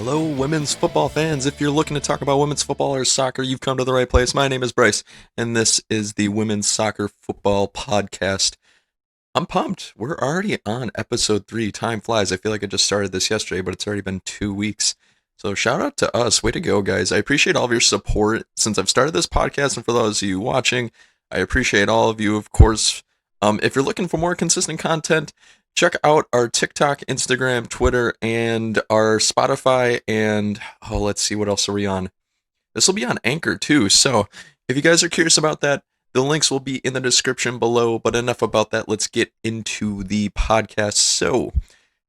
Hello, women's football fans. If you're looking to talk about women's football or soccer, you've come to the right place. My name is Bryce, and this is the Women's Soccer Football Podcast. I'm pumped. We're already on episode 3. Time flies. I feel like I just started this yesterday, but it's already been 2 weeks. So shout out to us. Way to go, guys. I appreciate all of your support since I've started this podcast, and for those of you watching, I appreciate all of you, of course. If you're looking for more consistent content, check out our TikTok, Instagram, Twitter, and our Spotify, and let's see, what else are we on? This will be on Anchor too, so if you guys are curious about that, the links will be in the description below, but enough about that. Let's get into the podcast. So,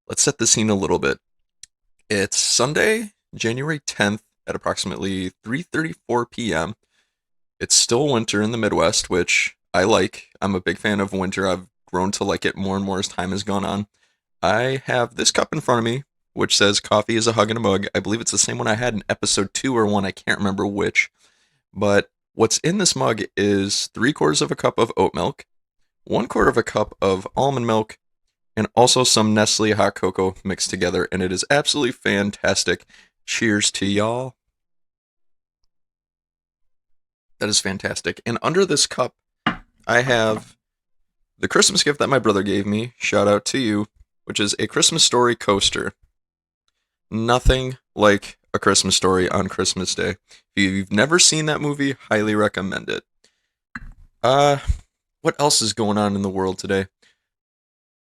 let's set the scene a little bit. It's Sunday, January 10th at approximately 3:34 p.m. It's still winter in the Midwest, which I like. I'm a big fan of winter. I've grown to like it more and more as time has gone on. I have this cup in front of me, which says coffee is a hug and a mug. I believe it's the same one I had in episode 2 or 1. I can't remember which. But what's in this mug is 3/4 of a cup of oat milk, 1/4 of a cup of almond milk, and also some Nestle hot cocoa mixed together. And it is absolutely fantastic. Cheers to y'all. That is fantastic. And under this cup, I have the Christmas gift that my brother gave me. Shout out to you, which is a Christmas Story coaster. Nothing like A Christmas Story on Christmas Day. If you've never seen that movie, highly recommend it. What else is going on in the world today?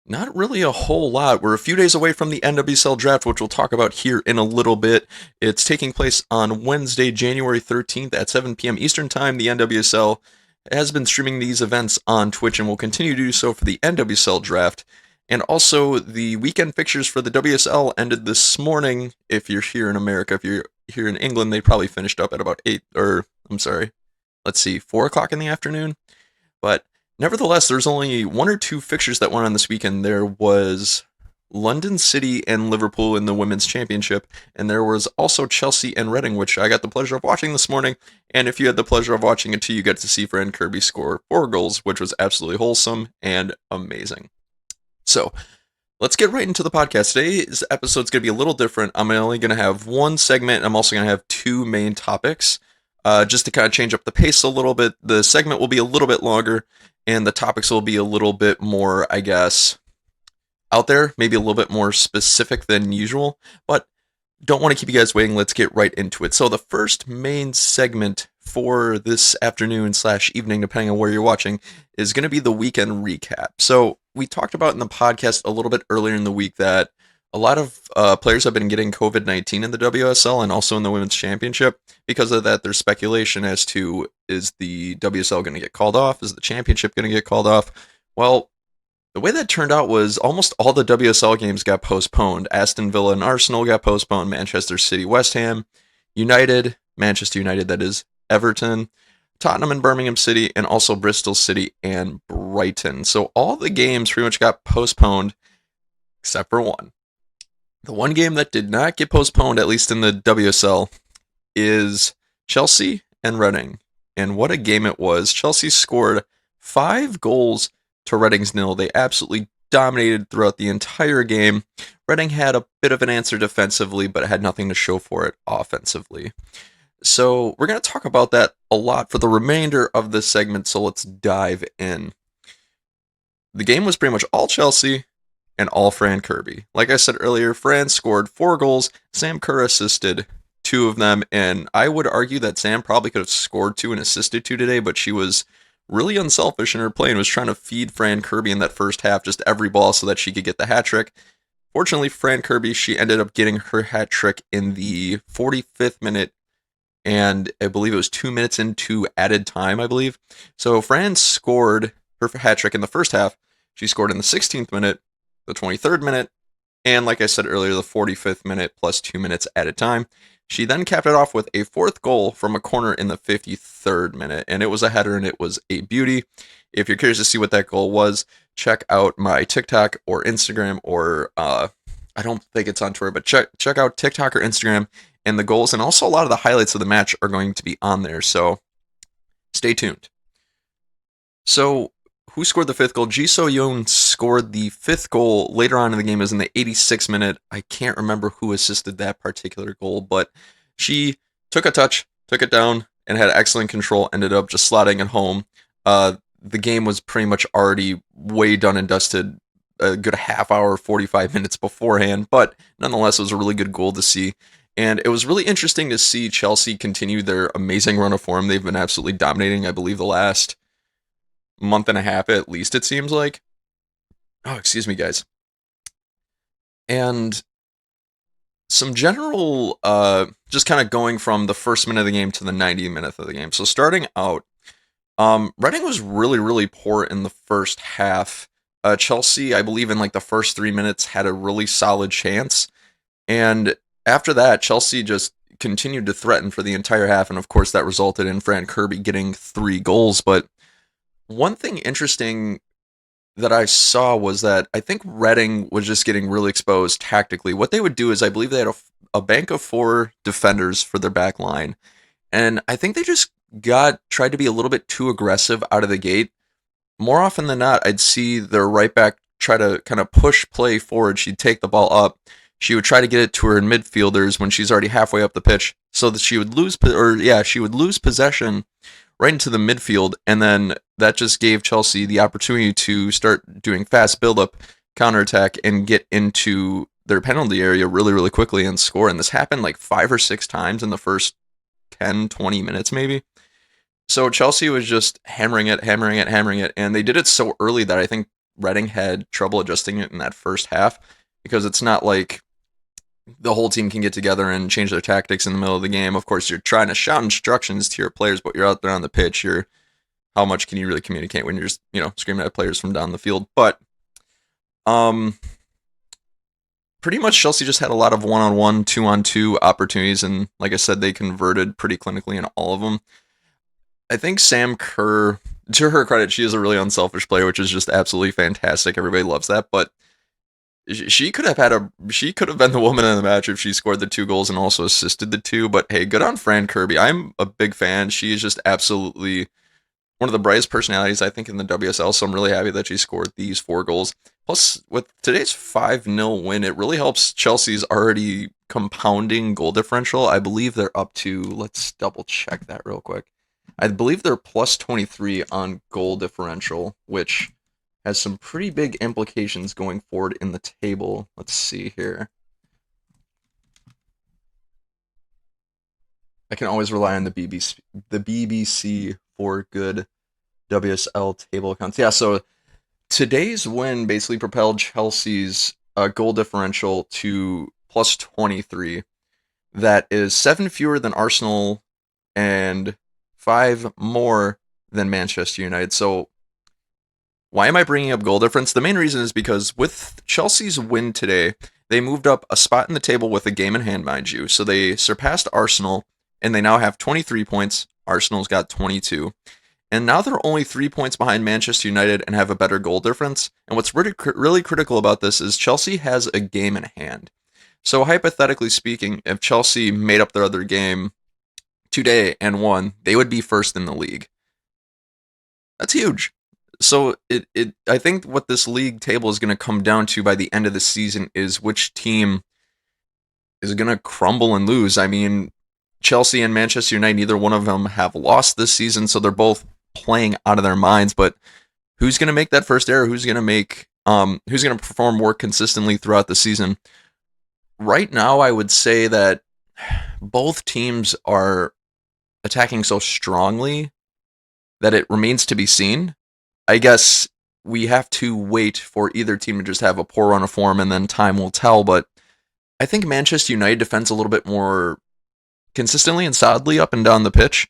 Not really a whole lot. We're a few days away from the NWSL draft, which we'll talk about here in a little bit. It's taking place on Wednesday, January 13th at 7 p.m. Eastern Time. The NWSL has been streaming these events on Twitch and will continue to do so for the NWSL draft. And also, the weekend fixtures for the WSL ended this morning. If you're here in America, if you're here in England, they probably finished up at about 4 o'clock in the afternoon. But nevertheless, there's only 1 or 2 fixtures that went on this weekend. There was London City and Liverpool in the Women's Championship, and there was also Chelsea and Reading, which I got the pleasure of watching this morning. And if you had the pleasure of watching it too, you get to see Fran Kirby score 4 goals, which was absolutely wholesome and amazing. So, let's get right into the podcast. Today's episode's going to be a little different. I'm only going to have one segment. I'm also going to have 2 main topics, just to kind of change up the pace a little bit. The segment will be a little bit longer, and the topics will be a little bit more, I guess, out there, maybe a little bit more specific than usual, but don't want to keep you guys waiting. Let's get right into it. So the first main segment for this afternoon / evening, depending on where you're watching, is going to be the weekend recap. So we talked about in the podcast a little bit earlier in the week that a lot of players have been getting COVID-19 in the WSL and also in the Women's Championship. Because of that, there's speculation as to, is the WSL going to get called off? Is the Championship going to get called off? Well, the way that turned out was almost all the WSL games got postponed. Aston Villa and Arsenal got postponed. Manchester City, West Ham, United, Manchester United, that is, Everton, Tottenham and Birmingham City, and also Bristol City and Brighton. So all the games pretty much got postponed except for one. The one game that did not get postponed, at least in the WSL, is Chelsea and Reading. And what a game it was. Chelsea scored 5 goals to Reading's 0. They absolutely dominated throughout the entire game. Reading had a bit of an answer defensively, but had nothing to show for it offensively. So we're going to talk about that a lot for the remainder of this segment, so let's dive in. The game was pretty much all Chelsea and all Fran Kirby. Like I said earlier, Fran scored 4 goals. Sam Kerr assisted 2 of them, and I would argue that Sam probably could have scored 2 and assisted 2 today, but she was really unselfish in her play and was trying to feed Fran Kirby in that first half just every ball so that she could get the hat trick. Fortunately, Fran Kirby, she ended up getting her hat trick in the 45th minute, and I believe it was 2 minutes into added time, I believe. So Fran scored her hat trick in the first half. She scored in the 16th minute, the 23rd minute, and like I said earlier, the 45th minute plus 2 minutes added time. She then capped it off with a 4th goal from a corner in the 53rd minute, and it was a header, and it was a beauty. If you're curious to see what that goal was, check out my TikTok or Instagram, or I don't think it's on Twitter, but check out TikTok or Instagram, and the goals, and also a lot of the highlights of the match are going to be on there, so stay tuned. So, who scored the 5th goal? Ji So-yeon scored the fifth goal later on in the game. It was in the 86th minute. I can't remember who assisted that particular goal, but she took a touch, took it down, and had excellent control. Ended up just slotting it home. The game was pretty much already way done and dusted a good half hour, 45 minutes beforehand, but nonetheless, it was a really good goal to see. And it was really interesting to see Chelsea continue their amazing run of form. They've been absolutely dominating, I believe, the last month and a half at least, it seems like. Oh, excuse me, guys. And some general, just kind of going from the first minute of the game to the 90th minute of the game. So starting out, Reading was really, really poor in the first half. Chelsea, I believe in like the first 3 minutes, had a really solid chance. And after that, Chelsea just continued to threaten for the entire half. And of course, that resulted in Fran Kirby getting 3 goals. But one thing interesting that I saw was that I think Reading was just getting really exposed tactically. What they would do is I believe they had a bank of 4 defenders for their back line. And I think they just tried to be a little bit too aggressive out of the gate. More often than not, I'd see their right back try to kind of push play forward. She'd take the ball up. She would try to get it to her midfielders when she's already halfway up the pitch, so that she would lose possession right into the midfield, and then that just gave Chelsea the opportunity to start doing fast build-up, counterattack, and get into their penalty area really, really quickly and score. And this happened like 5 or 6 times in the first 10, 20 minutes maybe. So Chelsea was just hammering it, and they did it so early that I think Reading had trouble adjusting it in that first half, because it's not like the whole team can get together and change their tactics in the middle of the game. Of course, you're trying to shout instructions to your players, but you're out there on the pitch. How much can you really communicate when you're just, screaming at players from down the field? But pretty much Chelsea just had a lot of 1-on-1, 2-on-2 opportunities, and like I said, they converted pretty clinically in all of them. I think Sam Kerr, to her credit, she is a really unselfish player, which is just absolutely fantastic. Everybody loves that, but she could have been the woman in the match if she scored the 2 goals and also assisted the 2. But hey, good on Fran Kirby. I'm a big fan. She is just absolutely one of the brightest personalities, I think, in the WSL. So I'm really happy that she scored these 4 goals. Plus, with today's 5-0 win, it really helps Chelsea's already compounding goal differential. I believe they're up to, let's double check that real quick. I believe they're plus 23 on goal differential, which has some pretty big implications going forward in the table. Let's see here. I can always rely on the BBC for good WSL table accounts. Yeah, so today's win basically propelled Chelsea's goal differential to plus 23. That is 7 fewer than Arsenal and 5 more than Manchester United. So why am I bringing up goal difference? The main reason is because with Chelsea's win today, they moved up a spot in the table with a game in hand, mind you. So they surpassed Arsenal, and they now have 23 points. Arsenal's got 22. And now they're only 3 points behind Manchester United and have a better goal difference. And what's really critical about this is Chelsea has a game in hand. So hypothetically speaking, if Chelsea made up their other game today and won, they would be first in the league. That's huge. So I think what this league table is going to come down to by the end of the season is which team is going to crumble and lose. I mean, Chelsea and Manchester United, neither one of them have lost this season, so they're both playing out of their minds. But who's going to make that first error? Who's going to perform more consistently throughout the season? Right now, I would say that both teams are attacking so strongly that it remains to be seen. I guess we have to wait for either team to just have a poor run of form, and then time will tell. But I think Manchester United defends a little bit more consistently and solidly up and down the pitch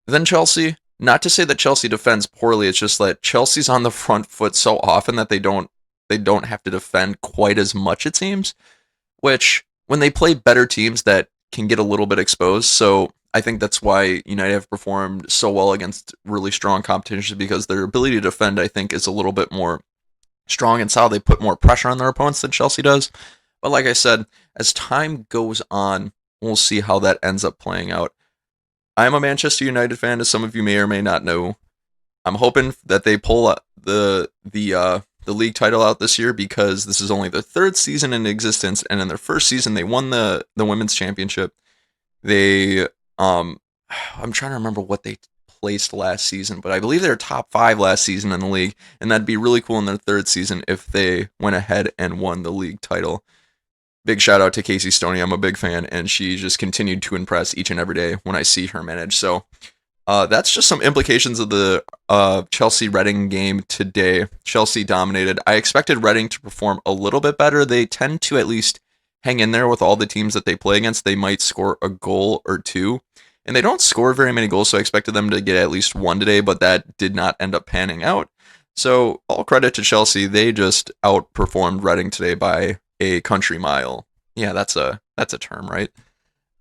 than Chelsea. Not to say that Chelsea defends poorly, it's just that Chelsea's on the front foot so often that they don't have to defend quite as much, it seems. Which, when they play better teams, that can get a little bit exposed. So I think that's why United have performed so well against really strong competition, because their ability to defend, I think, is a little bit more strong and solid. They put more pressure on their opponents than Chelsea does. But like I said, as time goes on, we'll see how that ends up playing out. I'm a Manchester United fan, as some of you may or may not know. I'm hoping that they pull the the league title out this year because this is only their third season in existence, and in their first season they won the women's championship. They I'm trying to remember what they placed last season, but I believe they were top 5 last season in the league, and that'd be really cool in their third season if they went ahead and won the league title. Big shout out to Casey Stoney. I'm a big fan, and she just continued to impress each and every day when I see her manage. So that's just some implications of the Chelsea Reading game today. Chelsea dominated. I expected Reading to perform a little bit better. They tend to at least hang in there with all the teams that they play against. They might score a goal or two, and they don't score very many goals, so I expected them to get at least one today, but that did not end up panning out. So all credit to Chelsea. They just outperformed Reading today by a country mile. Yeah, that's a term, right?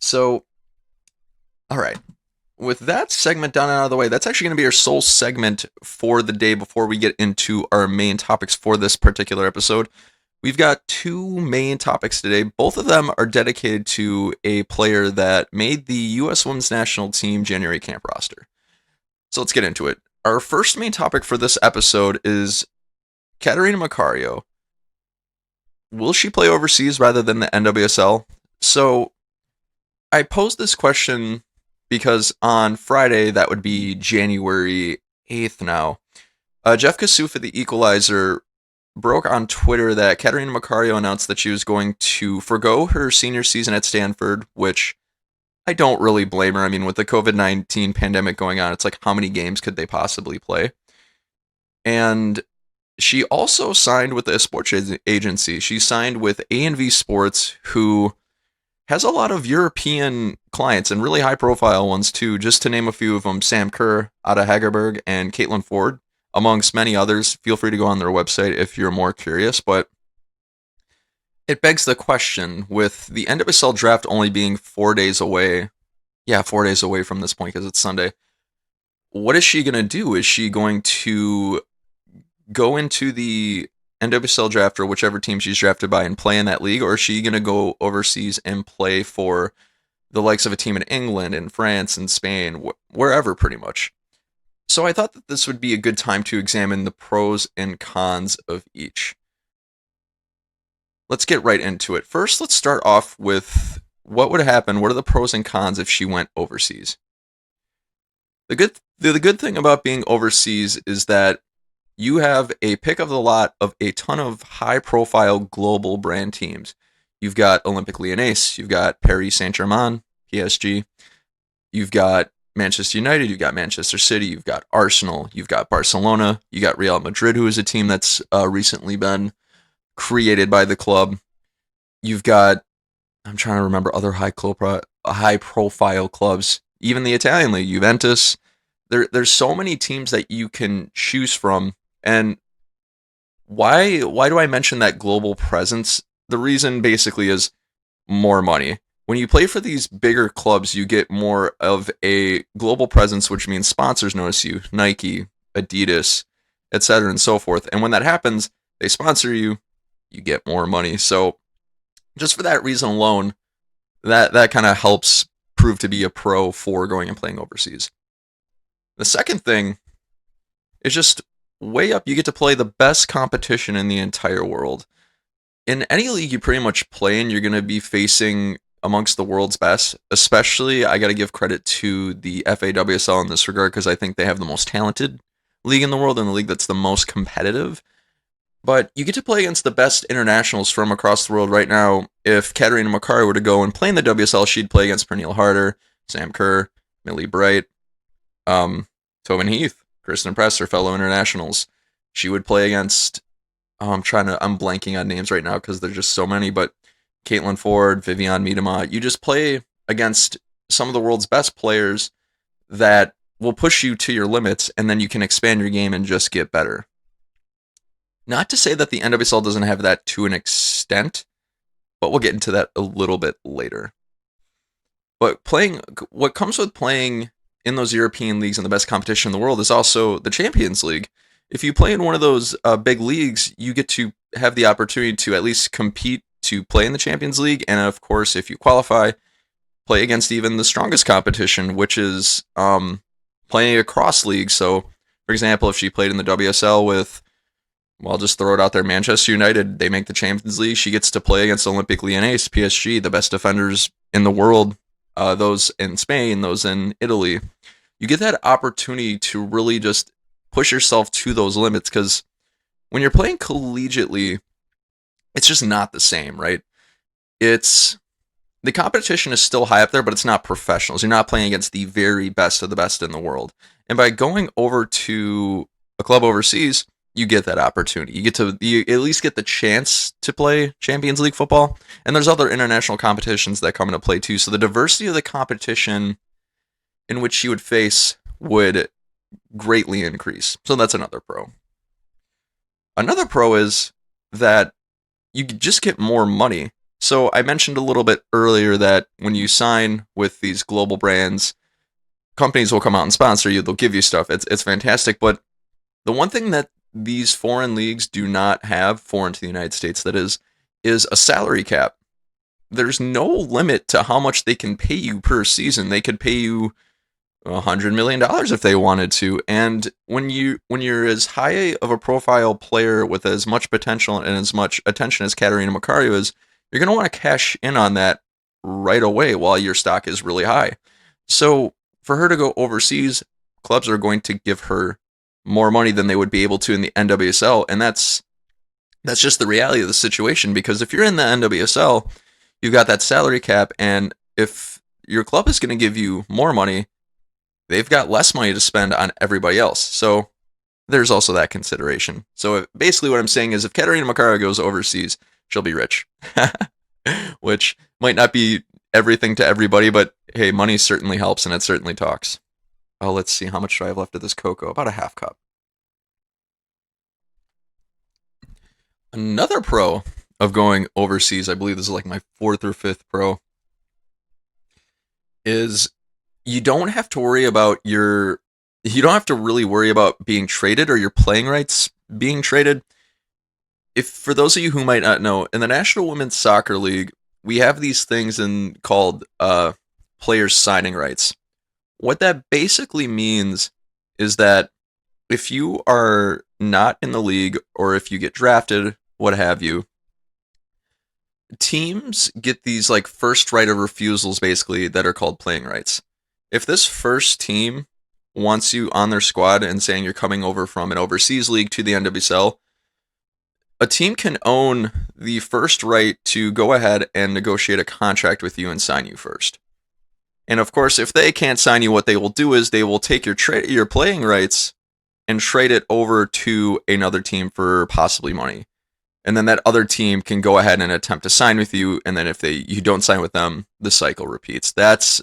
So, all right. With that segment done and out of the way, that's actually going to be our sole segment for the day before we get into our main topics for this particular episode. We've got 2 main topics today. Both of them are dedicated to a player that made the U.S. Women's National Team January camp roster. So let's get into it. Our first main topic for this episode is Catarina Macario. Will she play overseas rather than the NWSL? So I posed this question because on Friday, that would be January 8th now, Jeff Kassouf at the Equalizer broke on Twitter that Catarina Macario announced that she was going to forgo her senior season at Stanford, which I don't really blame her. I mean, with the COVID-19 pandemic going on, it's like, how many games could they possibly play? And she also signed with a sports agency. She signed with A&V Sports, who has a lot of European clients and really high-profile ones too. Just to name a few of them: Sam Kerr, Ada Hegerberg, and Caitlin Ford, amongst many others. Feel free to go on their website if you're more curious. But it begs the question, with the NWSL draft only being 4 days away, 4 days away from this point because it's Sunday, what is she going to do? Is she going to go into the NWSL draft or whichever team she's drafted by and play in that league, or is she going to go overseas and play for the likes of a team in England and France and Spain, wherever pretty much? So I thought that this would be a good time to examine the pros and cons of each. Let's get right into it. First, let's start off with what would happen. What are the pros and cons if she went overseas? The good thing about being overseas is that you have a pick of the lot of a ton of high-profile global brand teams. You've got Olympique Lyonnais, you've got Paris Saint-Germain, PSG, you've got Manchester United, you've got Manchester City, you've got Arsenal, you've got Barcelona, you got Real Madrid, who is a team that's recently been created by the club. You've got, I'm trying to remember other high-profile clubs, even the Italian league, Juventus. There's so many teams that you can choose from. And why do I mention that global presence? The reason basically is more money. When you play for these bigger clubs, you get more of a global presence, which means sponsors notice you, Nike, Adidas, etc., and so forth. And when that happens, they sponsor you, you get more money. So just for that reason alone, that kind of helps prove to be a pro for going and playing overseas. The second thing is just way up. You get to play the best competition in the entire world. In any league you pretty much play in, you're going to be facing amongst the world's best. Especially, I got to give credit to the FAWSL in this regard because I think they have the most talented league in the world and the league that's the most competitive. But you get to play against the best internationals from across the world right now. If Catarina Macario were to go and play in the WSL, she'd play against Pernille Harder, Sam Kerr, Millie Bright, Tobin Heath, Kristen Press, her fellow internationals. She would play against, I'm blanking on names right now because there's just so many, but Caitlin Ford, Viviane Miedema. You just play against some of the world's best players that will push you to your limits, and then you can expand your game and just get better. Not to say that the NWSL doesn't have that to an extent, but we'll get into that a little bit later. But what comes with playing in those European leagues and the best competition in the world is also the Champions League. If you play in one of those big leagues, you get to have the opportunity to at least compete to play in the Champions League, and of course, if you qualify, play against even the strongest competition, which is playing across leagues. So, for example, if she played in the WSL with Well, I'll just throw it out there. Manchester United, they make the Champions League. She gets to play against Olympique Lyonnais, PSG, the best defenders in the world. Those in Spain, those in Italy. You get that opportunity to really just push yourself to those limits because when you're playing collegiately, it's just not the same, right? It's the competition is still high up there, but it's not professionals. You're not playing against the very best of the best in the world. And by going over to a club overseas, you get that opportunity. You at least get the chance to play Champions League football. And there's other international competitions that come into play too. So the diversity of the competition in which you would face would greatly increase. So that's another pro. Another pro is that you just get more money. So I mentioned a little bit earlier that when you sign with these global brands, companies will come out and sponsor you. They'll give you stuff. It's fantastic. But the one thing that these foreign leagues do not have, foreign to the United States, that is a salary cap. There's no limit to how much they can pay you per season. They could pay you $100 million if they wanted to. And when you're as high of a profile player with as much potential and as much attention as Catarina Macario is, you're going to want to cash in on that right away while your stock is really high. So for her to go overseas, clubs are going to give her more money than they would be able to in the NWSL, and that's just the reality of the situation. Because if you're in the NWSL, you've got that salary cap, and if your club is going to give you more money, they've got less money to spend on everybody else. So there's also that consideration. So basically what I'm saying is if Catarina Macario goes overseas, she'll be rich. Which might not be everything to everybody, but hey, money certainly helps and it certainly talks. Oh, let's see, how much do I have left of this cocoa? About a half cup. Another pro of going overseas, I believe this is like my 4th or 5th pro, is you don't have to really worry about being traded or your playing rights being traded. If for those of you who might not know, in the National Women's Soccer League, we have these things called players' signing rights. What that basically means is that if you are not in the league or if you get drafted, what have you, teams get these like first right of refusals basically that are called playing rights. If this first team wants you on their squad and saying you're coming over from an overseas league to the NWSL, a team can own the first right to go ahead and negotiate a contract with you and sign you first. And of course, if they can't sign you, what they will do is they will take your playing rights and trade it over to another team for possibly money. And then that other team can go ahead and attempt to sign with you. And then if you don't sign with them, the cycle repeats. That's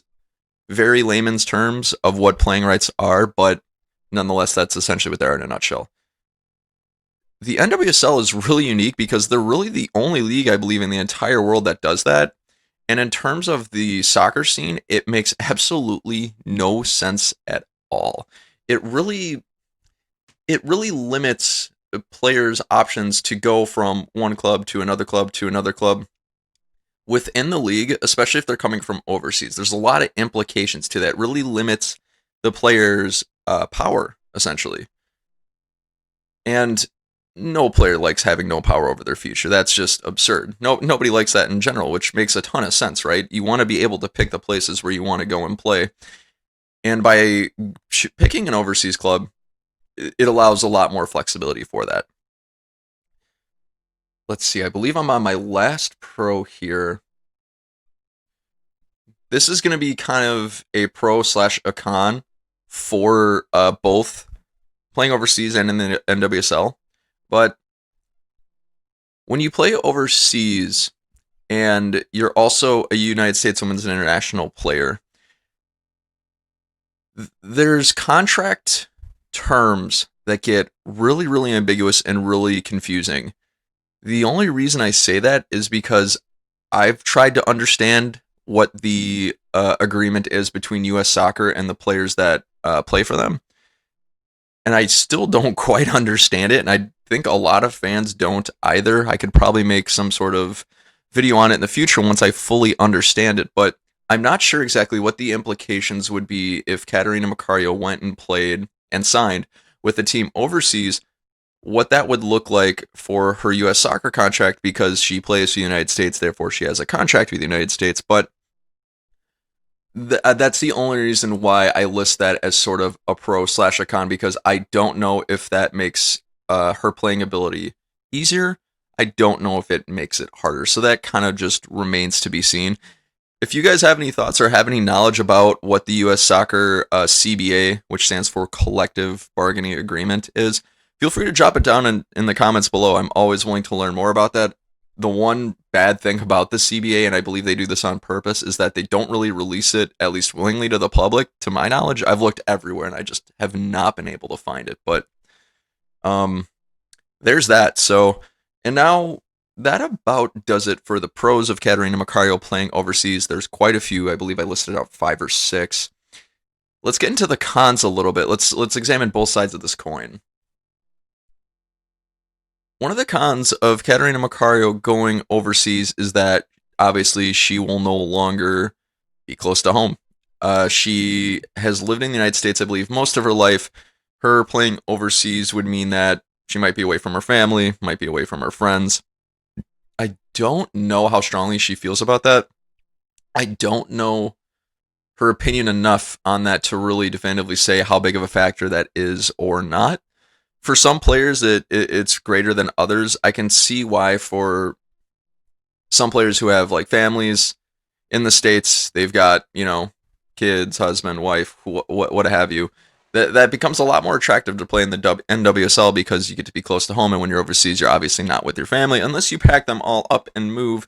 very layman's terms of what playing rights are, but nonetheless, that's essentially what they are in a nutshell. The NWSL is really unique because they're really the only league, I believe, in the entire world that does that. And in terms of the soccer scene, it makes absolutely no sense at all. It really limits players' options to go from one club to another club to another club within the league, especially if they're coming from overseas. There's a lot of implications to that. It really limits the players' power, essentially. And no player likes having no power over their future. That's just absurd. Nobody likes that in general, which makes a ton of sense, right? You want to be able to pick the places where you want to go and play. And by picking an overseas club, it allows a lot more flexibility for that. Let's see, I believe I'm on my last pro here. This is going to be kind of a pro / a con for both playing overseas and in the NWSL. But when you play overseas and you're also a United States Women's International player, there's contract terms that get really, really ambiguous and really confusing. The only reason I say that is because I've tried to understand what the agreement is between U.S. Soccer and the players that play for them. And I still don't quite understand it, and I think a lot of fans don't either. I could probably make some sort of video on it in the future once I fully understand it, but I'm not sure exactly what the implications would be if Catarina Macario went and played and signed with a team overseas, what that would look like for her U.S. soccer contract because she plays for the United States, therefore she has a contract with the United States. But that's the only reason why I list that as sort of a pro slash a con, because I don't know if that makes her playing ability easier. I don't know if it makes it harder. So that kind of just remains to be seen. If you guys have any thoughts or have any knowledge about what the U.S. Soccer CBA, which stands for Collective Bargaining Agreement, is, feel free to drop it down in the comments below. I'm always willing to learn more about that. The one bad thing about the CBA, and I believe they do this on purpose, is that they don't really release it, at least willingly, to the public. To my knowledge, I've looked everywhere and I just have not been able to find it. But there's that. So, and now that about does it for the pros of Catarina Macario playing overseas. There's quite a few. I believe I listed out 5 or 6. Let's get into the cons a little bit. Let's examine both sides of this coin. One of the cons of Catarina Macario going overseas is that obviously she will no longer be close to home. She has lived in the United States, I believe, most of her life. Her playing overseas would mean that she might be away from her family, might be away from her friends. I don't know how strongly she feels about that. I don't know her opinion enough on that to really definitively say how big of a factor that is or not. For some players, it's greater than others. I can see why for some players who have like families in the States, they've got, kids, husband, wife, what have you. That becomes a lot more attractive to play in the NWSL because you get to be close to home, and when you're overseas, you're obviously not with your family unless you pack them all up and move,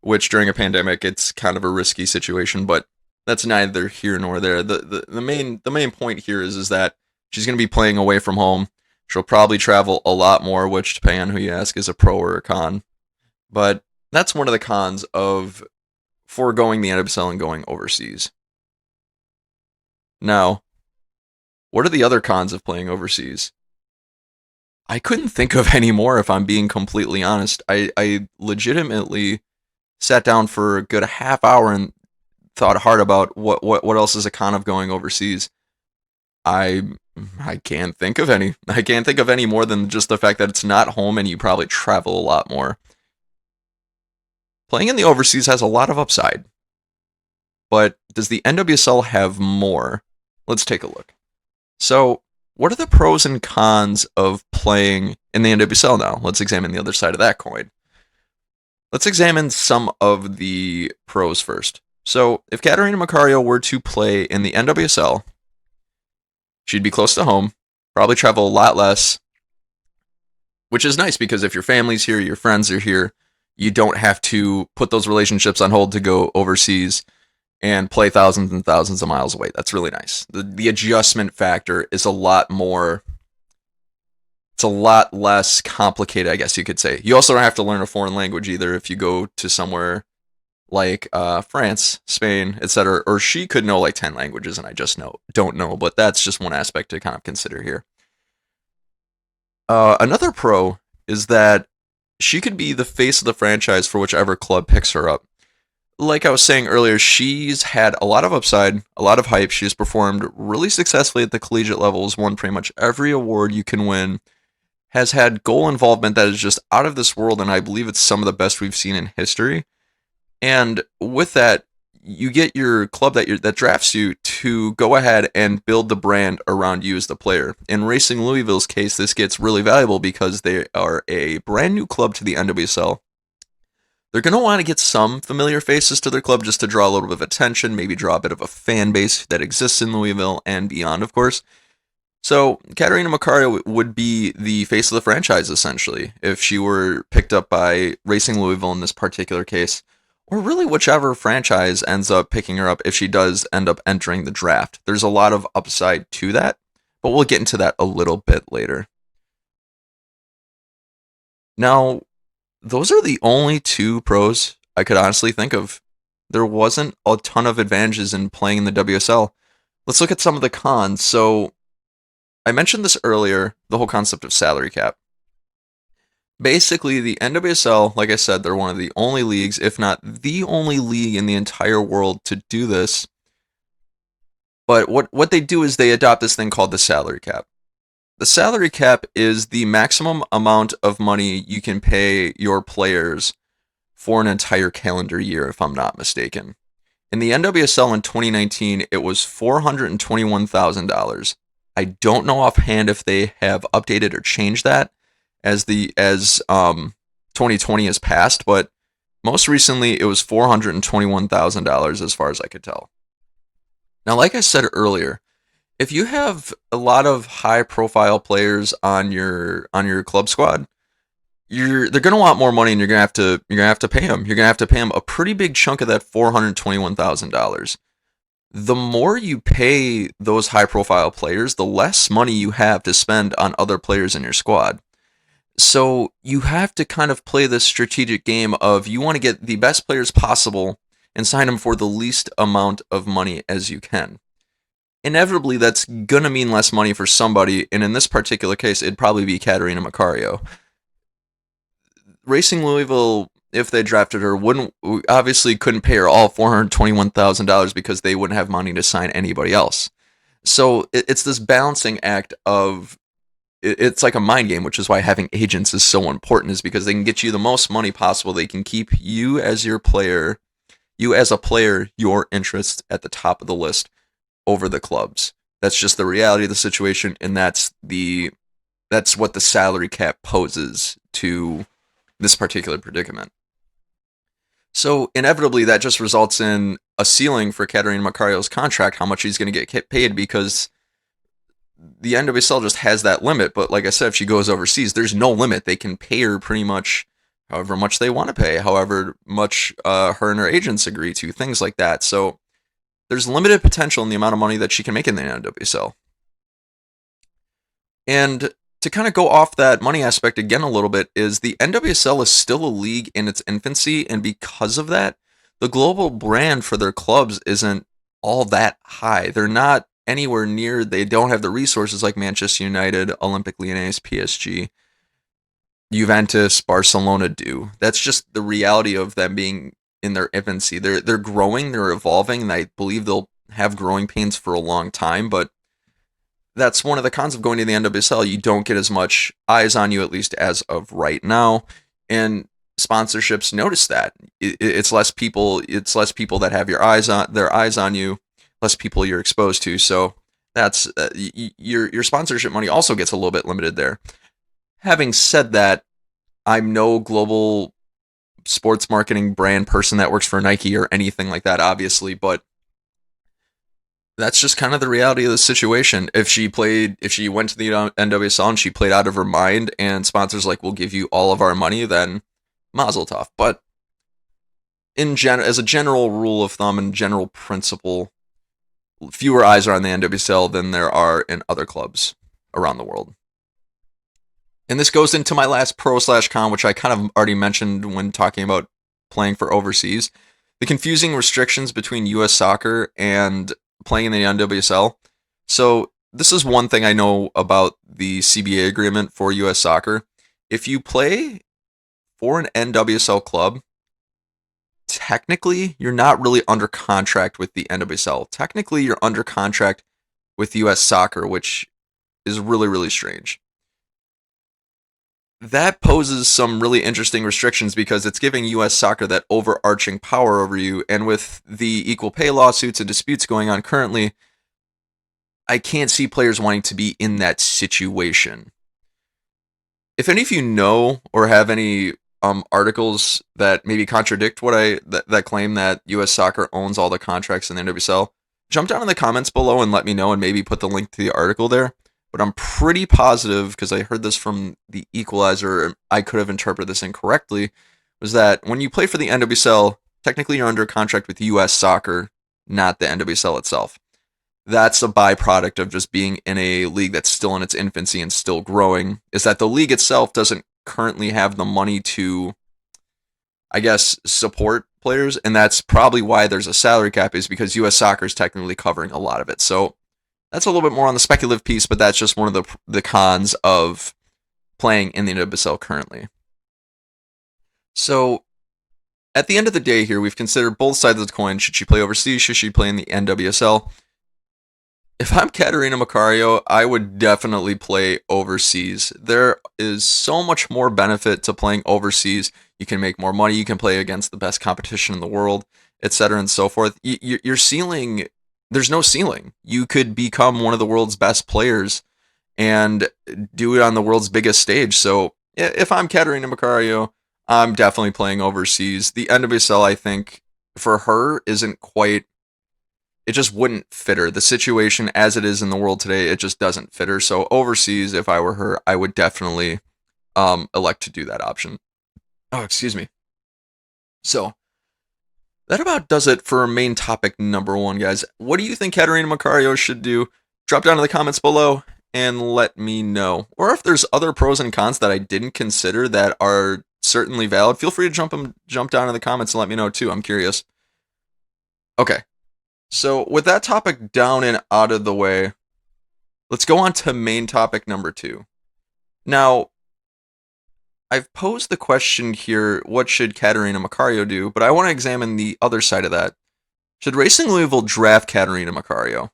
which during a pandemic, it's kind of a risky situation, but that's neither here nor there. The main point here is that she's going to be playing away from home. She'll probably travel a lot more, which, depending on who you ask, is a pro or a con. But that's one of the cons of foregoing the NWSL and going overseas. Now, what are the other cons of playing overseas? I couldn't think of any more, if I'm being completely honest. I legitimately sat down for a good half hour and thought hard about what else is a con of going overseas. I can't think of any. I can't think of any more than just the fact that it's not home and you probably travel a lot more. Playing in the overseas has a lot of upside. But does the NWSL have more? Let's take a look. So, what are the pros and cons of playing in the NWSL now? Let's examine the other side of that coin. Let's examine some of the pros first. So, if Catarina Macario were to play in the NWSL, she'd be close to home, probably travel a lot less, which is nice because if your family's here, your friends are here, you don't have to put those relationships on hold to go overseas and play thousands and thousands of miles away. That's really nice. The adjustment factor is a lot more, it's a lot less complicated, I guess you could say. You also don't have to learn a foreign language either if you go to somewhere like France, Spain, etc. Or she could know like 10 languages and I just don't know, but that's just one aspect to kind of consider here. Another pro is that she could be the face of the franchise for whichever club picks her up. Like I was saying earlier, she's had a lot of upside, a lot of hype. She's performed really successfully at the collegiate levels, won pretty much every award you can win, has had goal involvement that is just out of this world, and I believe it's some of the best we've seen in history. And with that, you get your club that drafts you to go ahead and build the brand around you as the player. In Racing Louisville's case, this gets really valuable because they are a brand new club to the NWSL. They're going to want to get some familiar faces to their club just to draw a little bit of attention, maybe draw a bit of a fan base that exists in Louisville and beyond, of course. So, Catarina Macario would be the face of the franchise, essentially, if she were picked up by Racing Louisville in this particular case, or really whichever franchise ends up picking her up if she does end up entering the draft. There's a lot of upside to that, but we'll get into that a little bit later. Now, those are the only 2 pros I could honestly think of. There wasn't a ton of advantages in playing in the WSL. Let's look at some of the cons. So, I mentioned this earlier, the whole concept of salary cap. Basically, the NWSL, like I said, they're one of the only leagues, if not the only league in the entire world to do this. But what they do is they adopt this thing called the salary cap. The salary cap is the maximum amount of money you can pay your players for an entire calendar year, if I'm not mistaken. In the NWSL in 2019, it was $421,000. I don't know offhand if they have updated or changed that as 2020 has passed, but most recently it was $421,000 as far as I could tell. Now, like I said earlier, if you have a lot of high profile players on your club squad, they're gonna want more money, and you're gonna have to pay them. You're gonna have to pay them a pretty big chunk of that $421,000. The more you pay those high profile players, the less money you have to spend on other players in your squad. So you have to kind of play this strategic game of you want to get the best players possible and sign them for the least amount of money as you can. Inevitably, that's going to mean less money for somebody, and in this particular case, it'd probably be Catarina Macario. Racing Louisville, if they drafted her, wouldn't obviously couldn't pay her all $421,000 because they wouldn't have money to sign anybody else. So it's this balancing act of it's like a mind game, which is why having agents is so important, is because they can get you the most money possible. They can keep you as your player, you as a player, your interest at the top of the list over the clubs. That's just the reality of the situation, and that's what the salary cap poses to this particular predicament. So inevitably, that just results in a ceiling for Catarina Macario's contract, how much he's going to get paid, because the NWSL just has that limit. But like I said, if she goes overseas, there's no limit. They can pay her pretty much however much they want to pay, however much her and her agents agree to, things like that. So there's limited potential in the amount of money that she can make in the NWSL. And to kind of go off that money aspect again a little bit, is the NWSL is still a league in its infancy, and because of that, the global brand for their clubs isn't all that high. They're not anywhere near, they don't have the resources like Manchester United, Olympic Lyonnais, PSG, Juventus, Barcelona do. That's just the reality of them being in their infancy. They're growing, they're evolving, and I believe they'll have growing pains for a long time, but that's one of the cons of going to the NWSL. You don't get as much eyes on you, at least as of right now, and sponsorships notice that it's less people. It's less people that have their eyes on you, less people you're exposed to. So that's your sponsorship money also gets a little bit limited there. Having said that, I'm no global sports marketing brand person that works for Nike or anything like that, obviously, but that's just kind of the reality of the situation. If she went to the NWSL and she played out of her mind, and sponsors like, we'll give you all of our money, then mazel tov. But as a general rule of thumb and general principle, fewer eyes are on the NWSL than there are in other clubs around the world. And this goes into my last pro/con, which I kind of already mentioned when talking about playing for overseas. The confusing restrictions between U.S. soccer and playing in the NWSL. So this is one thing I know about the CBA agreement for U.S. soccer. If you play for an NWSL club, technically you're not really under contract with the NWSL. Technically you're under contract with U.S. soccer, which is really, really strange. That poses some really interesting restrictions because it's giving U.S. soccer that overarching power over you. And with the equal pay lawsuits and disputes going on currently, I can't see players wanting to be in that situation. If any of you know or have any articles that maybe contradict what that claim that U.S. soccer owns all the contracts in the NWSL, jump down in the comments below and let me know, and maybe put the link to the article there. But I'm pretty positive, because I heard this from the Equalizer, I could have interpreted this incorrectly, was that when you play for the NWSL, technically you're under contract with U.S. soccer, not the NWSL itself. That's a byproduct of just being in a league that's still in its infancy and still growing, is that the league itself doesn't currently have the money to, I guess, support players, and that's probably why there's a salary cap, is because U.S. soccer is technically covering a lot of it. So that's a little bit more on the speculative piece, but that's just one of the cons of playing in the NWSL currently. So at the end of the day here, we've considered both sides of the coin. Should she play overseas? Should she play in the NWSL? If I'm Catarina Macario, I would definitely play overseas. There is so much more benefit to playing overseas. You can make more money. You can play against the best competition in the world, etc., and so forth. Your ceiling, there's no ceiling. You could become one of the world's best players and do it on the world's biggest stage. So if I'm Catarina Macario, I'm definitely playing overseas. The NWSL, I think, for her isn't quite, it just wouldn't fit her. The situation as it is in the world today, it just doesn't fit her. So overseas, if I were her, I would definitely elect to do that option. Oh, excuse me. So that about does it for main topic number one, guys. What do you think Catarina Macario should do? Drop down in the comments below and let me know. Or if there's other pros and cons that I didn't consider that are certainly valid, feel free to jump down in the comments and let me know too. I'm curious. Okay, so with that topic down and out of the way, let's go on to main topic number two. Now, I've posed the question here, what should Catarina Macario do? But I want to examine the other side of that. Should Racing Louisville draft Catarina Macario?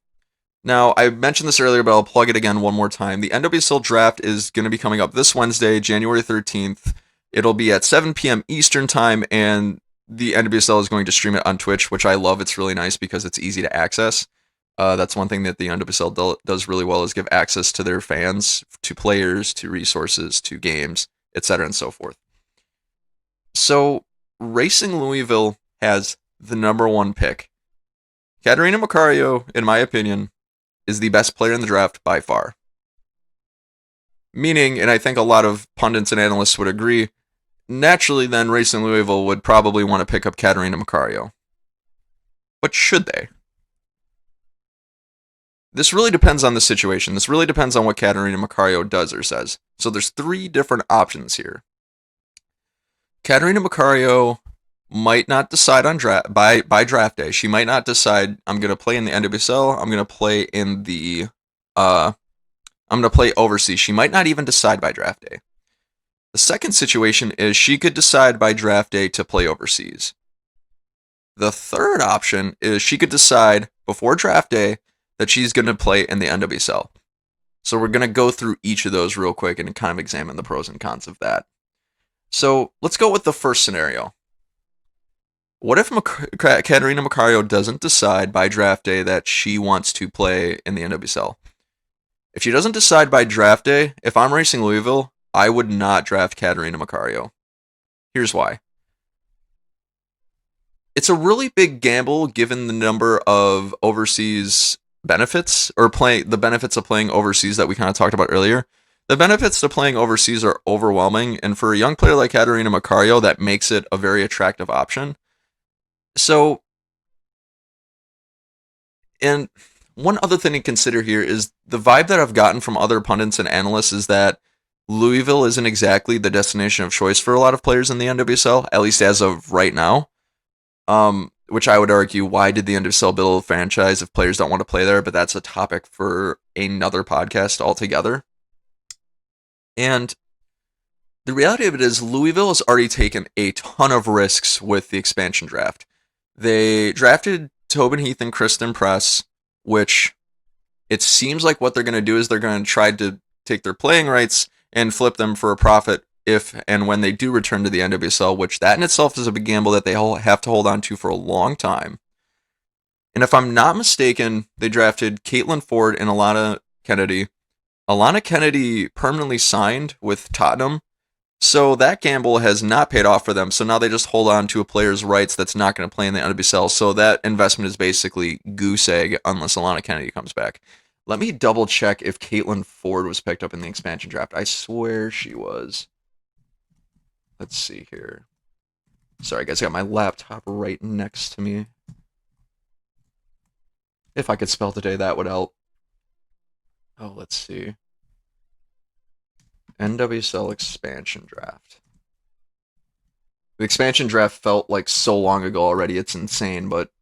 Now, I mentioned this earlier, but I'll plug it again one more time. The NWSL draft is going to be coming up this Wednesday, January 13th. It'll be at 7 p.m. Eastern Time, and the NWSL is going to stream it on Twitch, which I love. It's really nice because it's easy to access. That's one thing that the NWSL does really well, is give access to their fans, to players, to resources, to games, etc., and so forth. So, Racing Louisville has the number one pick. Catarina Macario, in my opinion, is the best player in the draft by far. Meaning, and I think a lot of pundits and analysts would agree, naturally then Racing Louisville would probably want to pick up Catarina Macario. But should they? This really depends on the situation. This really depends on what Catarina Macario does or says. So there's three different options here. Catarina Macario might not decide on by draft day. She might not decide, I'm going to play in the NWSL. I'm going to play in the I'm going to play overseas. She might not even decide by draft day. The second situation is she could decide by draft day to play overseas. The third option is she could decide before draft day that she's going to play in the NWSL. So we're going to go through each of those real quick and kind of examine the pros and cons of that. So let's go with the first scenario. What if Catarina Macario doesn't decide by draft day that she wants to play in the NWSL? If she doesn't decide by draft day, if I'm Racing Louisville, I would not draft Catarina Macario. Here's why. It's a really big gamble given the number of overseas benefits, or the benefits of playing overseas that we kind of talked about earlier. The benefits to playing overseas are overwhelming, and for a young player like Catarina Macario, that makes it a very attractive option. So, and one other thing to consider here is the vibe that I've gotten from other pundits and analysts is that Louisville isn't exactly the destination of choice for a lot of players in the NWSL, at least as of right now. Which I would argue, why did the NWSL build a franchise if players don't want to play there? But that's a topic for another podcast altogether. And the reality of it is Louisville has already taken a ton of risks with the expansion draft. They drafted Tobin Heath and Kristen Press, which it seems like what they're going to do is they're going to try to take their playing rights and flip them for a profit if and when they do return to the NWSL, which that in itself is a big gamble that they have to hold on to for a long time. And if I'm not mistaken, they drafted Caitlin Ford and Alana Kennedy. Alana Kennedy permanently signed with Tottenham, so that gamble has not paid off for them. So now they just hold on to a player's rights that's not going to play in the NWSL. So that investment is basically goose egg unless Alana Kennedy comes back. Let me double check if Caitlin Ford was picked up in the expansion draft. I swear she was. Let's see here. Sorry, guys, I got my laptop right next to me. If I could spell today, that would help. Oh, let's see. NWSL expansion draft. The expansion draft felt like so long ago already. It's insane, but...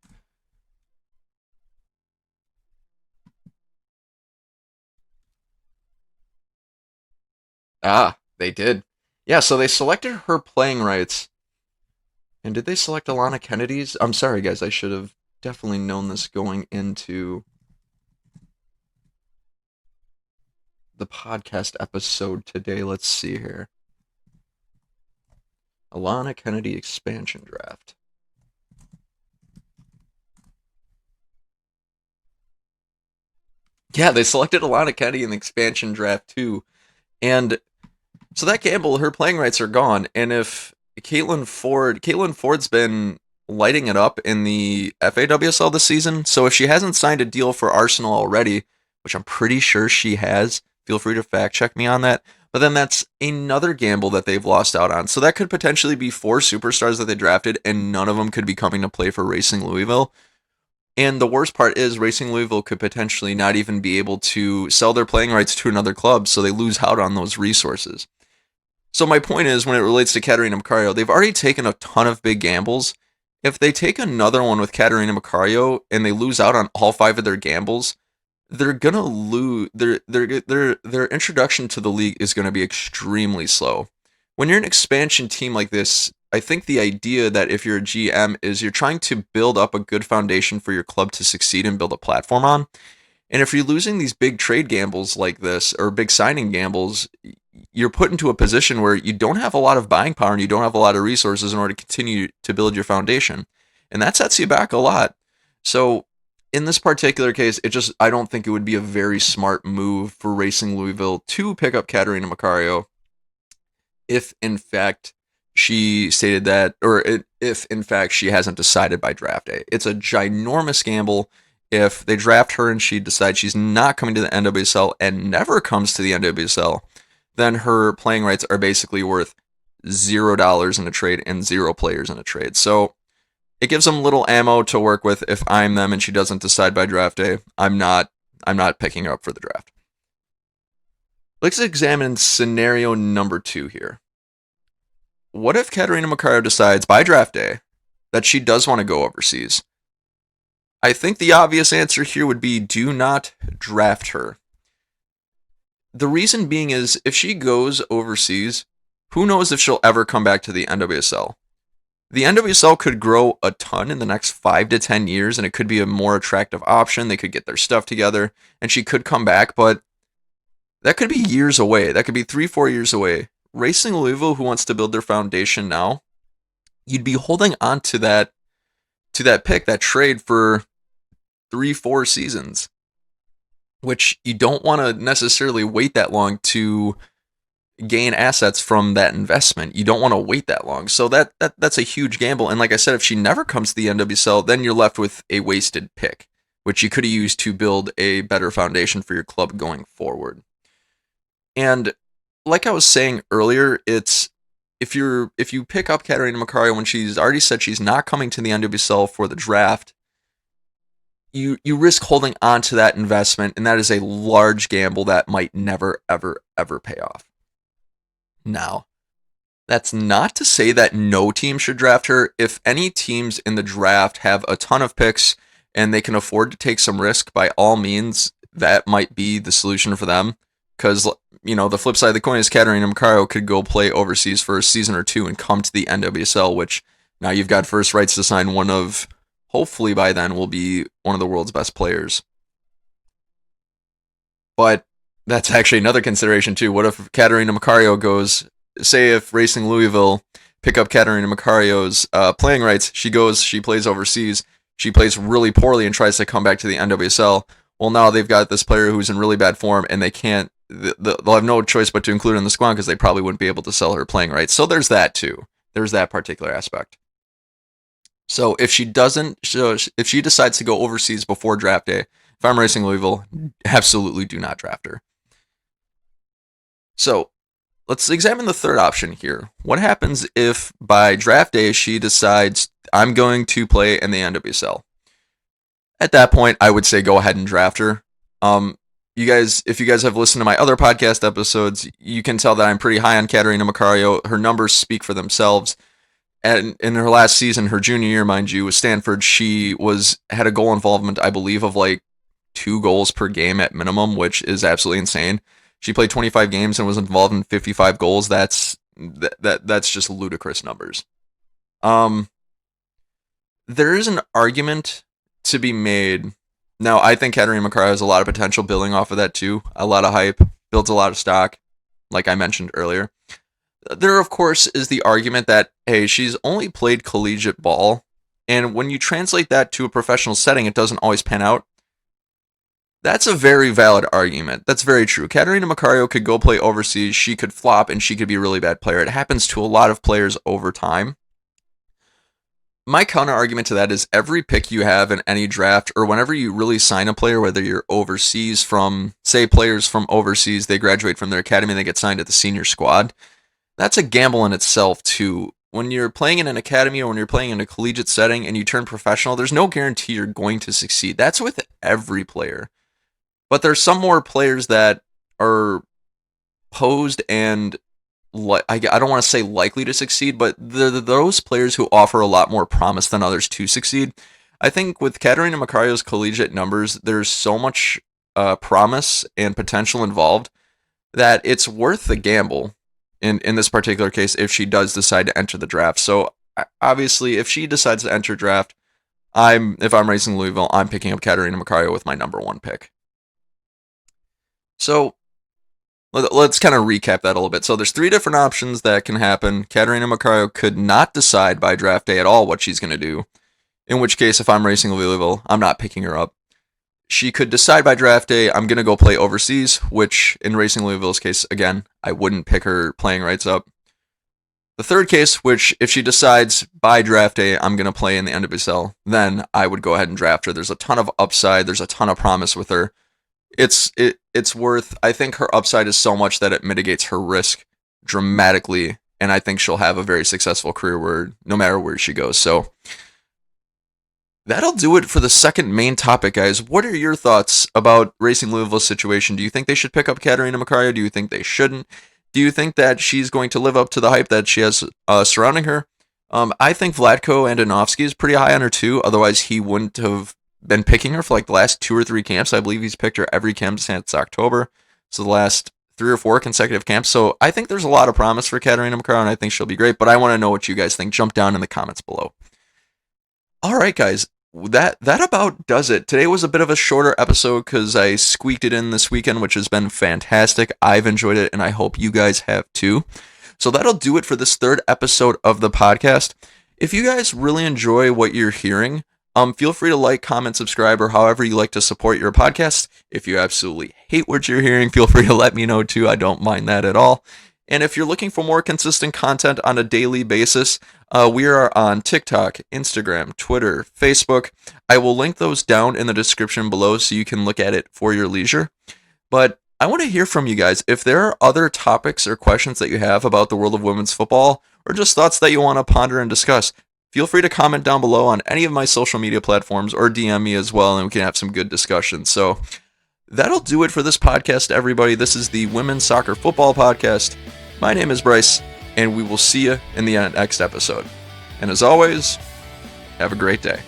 Ah, they did. Yeah, so they selected her playing rights. And did they select Alana Kennedy's? I'm sorry, guys. I should have definitely known this going into the podcast episode today. Let's see here. Alana Kennedy expansion draft. Yeah, they selected Alana Kennedy in the expansion draft too. And so that gamble, her playing rights are gone. And if Caitlin Ford's been lighting it up in the FAWSL this season. So if she hasn't signed a deal for Arsenal already, which I'm pretty sure she has, feel free to fact check me on that. But then that's another gamble that they've lost out on. So that could potentially be 4 superstars that they drafted, and none of them could be coming to play for Racing Louisville. And the worst part is Racing Louisville could potentially not even be able to sell their playing rights to another club, so they lose out on those resources. So my point is, when it relates to Catarina Macario, they've already taken a ton of big gambles. If they take another one with Catarina Macario and they lose out on all 5 of their gambles, they're gonna lose. Their introduction to the league is gonna be extremely slow. When you're an expansion team like this, I think the idea that if you're a GM is you're trying to build up a good foundation for your club to succeed and build a platform on. And if you're losing these big trade gambles like this, or big signing gambles, you're put into a position where you don't have a lot of buying power and you don't have a lot of resources in order to continue to build your foundation. And that sets you back a lot. So in this particular case, I don't think it would be a very smart move for Racing Louisville to pick up Catarina Macario if in fact she stated that, or if in fact she hasn't decided by draft day. It's a ginormous gamble. If they draft her and she decides she's not coming to the NWSL and never comes to the NWSL, then her playing rights are basically worth $0 in a trade and 0 players in a trade. So it gives them little ammo to work with if I'm them and she doesn't decide by draft day. I'm not picking her up for the draft. Let's examine scenario number 2 here. What if Catarina Macario decides by draft day that she does want to go overseas? I think the obvious answer here would be do not draft her. The reason being is if she goes overseas, who knows if she'll ever come back to the NWSL. The NWSL could grow a ton in the next 5 to 10 years, and it could be a more attractive option. They could get their stuff together, and she could come back, but that could be years away. That could be 3-4 years away. Racing Louisville, who wants to build their foundation now, you'd be holding on to that pick, that trade for 3-4 seasons, which you don't want to necessarily wait that long to gain assets from that investment. You don't want to wait that long. So that's a huge gamble. And like I said, if she never comes to the NWSL, then you're left with a wasted pick, which you could have used to build a better foundation for your club going forward. And like I was saying earlier, it's if you pick up Catarina Macario when she's already said she's not coming to the NWSL for the draft, you risk holding on to that investment, and that is a large gamble that might never, ever, ever pay off. Now, that's not to say that no team should draft her. If any teams in the draft have a ton of picks and they can afford to take some risk, by all means, that might be the solution for them. Because, the flip side of the coin is Catarina Macario could go play overseas for a season or 2 and come to the NWSL, which now you've got first rights to sign one of, hopefully by then, will be one of the world's best players. But that's actually another consideration too. What if Catarina Macario goes, say if Racing Louisville pick up Catarina Macario's playing rights, she plays overseas, she plays really poorly and tries to come back to the NWSL. Well, now they've got this player who's in really bad form, and they'll have no choice but to include her in the squad because they probably wouldn't be able to sell her playing rights. So there's that too. There's that particular aspect. So if she decides to go overseas before draft day, if I'm Racing Louisville, absolutely do not draft her. So let's examine the third option here. What happens if by draft day she decides I'm going to play in the NWSL? At that point, I would say go ahead and draft her. If you guys have listened to my other podcast episodes, you can tell that I'm pretty high on Catarina Macario. Her numbers speak for themselves. And in her last season, her junior year, mind you, with Stanford, she had a goal involvement, I believe, of like 2 goals per game at minimum, which is absolutely insane. She played 25 games and was involved in 55 goals. That's just ludicrous numbers. There is an argument to be made. Now, I think Catarina Macario has a lot of potential building off of that too. A lot of hype. builds a lot of stock, like I mentioned earlier. There, of course, is the argument that, hey, she's only played collegiate ball, and when you translate that to a professional setting, it doesn't always pan out. That's a very valid argument. That's very true. Catarina Macario could go play overseas, she could flop, and she could be a really bad player. It happens to a lot of players over time. My counter argument to that is every pick you have in any draft, or whenever you really sign a player, whether you're overseas from, say, players from overseas, they graduate from their academy and they get signed to the senior squad, that's a gamble in itself, too. When you're playing in an academy or when you're playing in a collegiate setting and you turn professional, there's no guarantee you're going to succeed. That's with every player. But there's some more players that are posed and I don't want to say likely to succeed, but those players who offer a lot more promise than others to succeed. I think with Catarina Macario's collegiate numbers, there's so much promise and potential involved that it's worth the gamble in this particular case if she does decide to enter the draft. So obviously, if she decides to enter draft, if I'm racing Louisville, I'm picking up Catarina Macario with my number 1 pick. So let's kind of recap that a little bit. So there's 3 different options that can happen. Catarina Macario could not decide by draft day at all what she's going to do, in which case, if I'm racing Louisville, I'm not picking her up. She could decide by draft day, I'm going to go play overseas, which in Racing Louisville's case, again, I wouldn't pick her playing rights up. The third case, which if she decides by draft day, I'm going to play in the NWSL, then I would go ahead and draft her. There's a ton of upside. There's a ton of promise with her. It's worth, I think her upside is so much that it mitigates her risk dramatically, and I think she'll have a very successful career no matter where she goes. So that'll do it for the second main topic, guys. What are your thoughts about Racing Louisville's situation? Do you think they should pick up Catarina Macario? Do you think they shouldn't? Do you think that she's going to live up to the hype that she has surrounding her? I think Vlatko Andonovski is pretty high on her too. Otherwise, he wouldn't have been picking her for like the last 2 or 3 camps. I believe he's picked her every camp since October. So the last 3 or 4 consecutive camps. So I think there's a lot of promise for Catarina Macario, and I think she'll be great. But I want to know what you guys think. Jump down in the comments below. All right, guys, that about does it. Today was a bit of a shorter episode because I squeaked it in this weekend, which has been fantastic. I've enjoyed it, and I hope you guys have too. So that'll do it for this 3rd episode of the podcast. If you guys really enjoy what you're hearing, feel free to like, comment, subscribe, or however you like to support your podcast. If you absolutely hate what you're hearing, feel free to let me know too. I don't mind that at all. And if you're looking for more consistent content on a daily basis, we are on TikTok, Instagram, Twitter, Facebook. I will link those down in the description below so you can look at it for your leisure. But I want to hear from you guys. If there are other topics or questions that you have about the world of women's football, or just thoughts that you want to ponder and discuss, feel free to comment down below on any of my social media platforms or DM me as well, and we can have some good discussion. So that'll do it for this podcast, everybody. This is the Women's Soccer Football Podcast. My name is Bryce, and we will see you in the next episode. And as always, have a great day.